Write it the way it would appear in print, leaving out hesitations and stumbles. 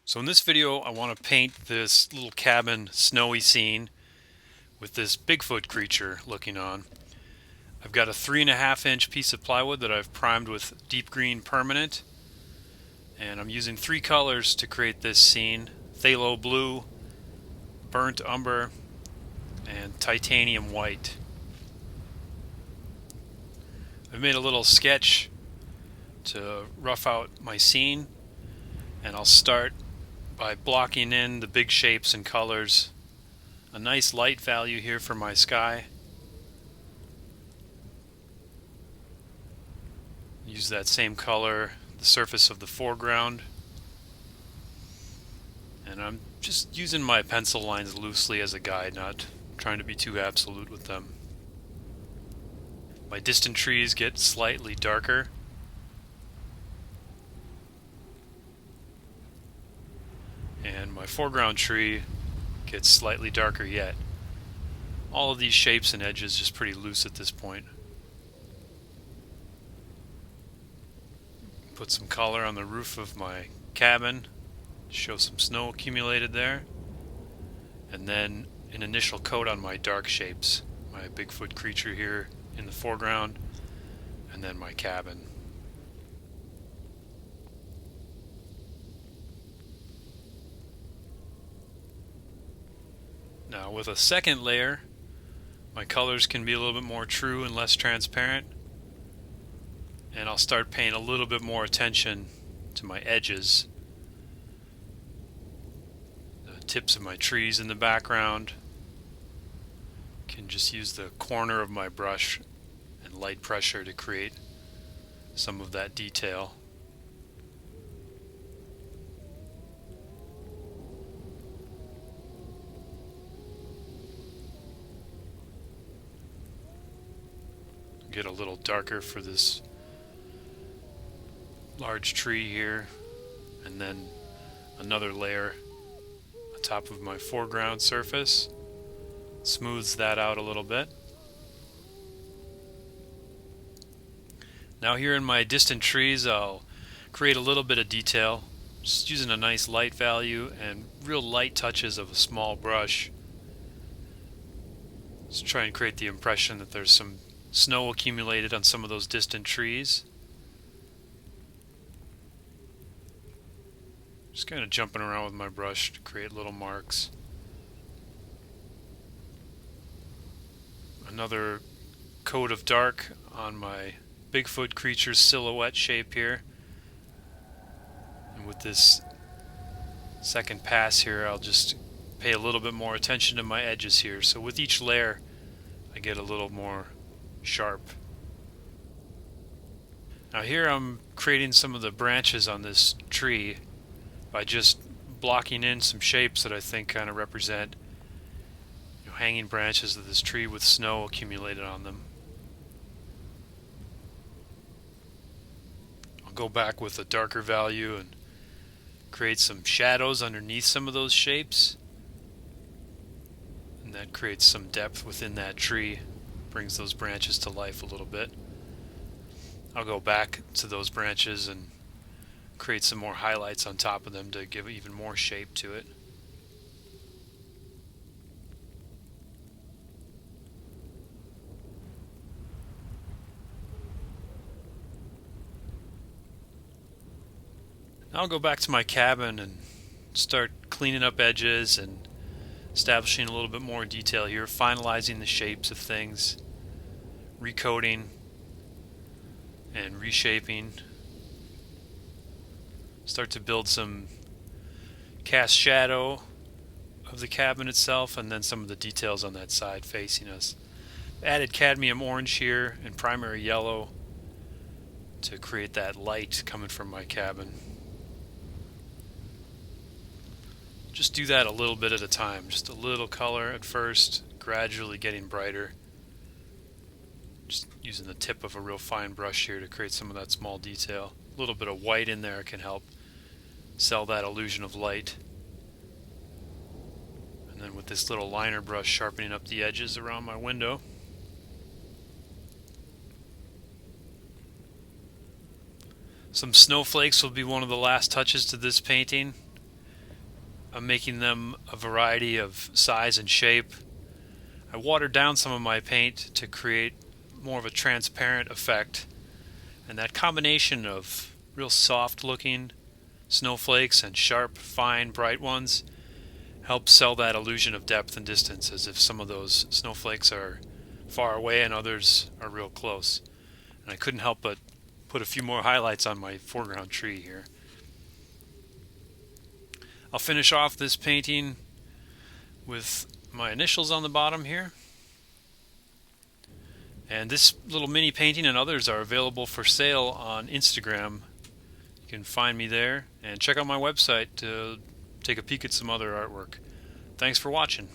So in this video I want to paint this little cabin snowy scene with this Bigfoot creature looking on. I've got a 3.5-inch piece of plywood that I've primed with deep green permanent, and I'm using 3 colors to create this scene: phthalo blue, burnt umber, and titanium white. I've made a little sketch to rough out my scene, and I'll start by blocking in the big shapes and colors. A nice light value here for my sky. Use that same color, the surface of the foreground. And I'm just using my pencil lines loosely as a guide, not trying to be too absolute with them. My distant trees get slightly darker. And my foreground tree gets slightly darker yet. All of these shapes and edges just pretty loose at this point. Put some color on the roof of my cabin, show some snow accumulated there, and then an initial coat on my dark shapes, my Bigfoot creature here in the foreground, and then my cabin. Now with a second layer, my colors can be a little bit more true and less transparent, and I'll start paying a little bit more attention to my edges, the tips of my trees in the background. Can just use the corner of my brush and light pressure to create some of that detail. Get a little darker for this large tree here, and then another layer on top of my foreground surface. Smooths that out a little bit. Now here in my distant trees, I'll create a little bit of detail, just using a nice light value and real light touches of a small brush. Just try and create the impression that there's some snow accumulated on some of those distant trees. Just kind of jumping around with my brush to create little marks. Another coat of dark on my Bigfoot creature's silhouette shape here. And with this second pass here, I'll just pay a little bit more attention to my edges here. So with each layer, I get a little more sharp. Now here I'm creating some of the branches on this tree by just blocking in some shapes that I think kind of represent hanging branches of this tree with snow accumulated on them. I'll go back with a darker value and create some shadows underneath some of those shapes, and that creates some depth within that tree, brings those branches to life a little bit. I'll go back to those branches and create some more highlights on top of them to give even more shape to it. Now I'll go back to my cabin and start cleaning up edges and establishing a little bit more detail here, finalizing the shapes of things, recoating and reshaping. Start to build some cast shadow of the cabin itself, and then some of the details on that side facing us. Added cadmium orange here and primary yellow to create that light coming from my cabin. Just do that a little bit at a time, just a little color at first, gradually getting brighter. Just using the tip of a real fine brush here to create some of that small detail. A little bit of white in there can help sell that illusion of light. And then with this little liner brush, sharpening up the edges around my window. Some snowflakes will be one of the last touches to this painting. I'm making them a variety of size and shape. I watered down some of my paint to create more of a transparent effect, and that combination of real soft looking snowflakes and sharp, fine, bright ones helps sell that illusion of depth and distance, as if some of those snowflakes are far away and others are real close. And I couldn't help but put a few more highlights on my foreground tree here. I'll finish off this painting with my initials on the bottom here. And this little mini painting and others are available for sale on Instagram. You can find me there and check out my website to take a peek at some other artwork. Thanks for watching.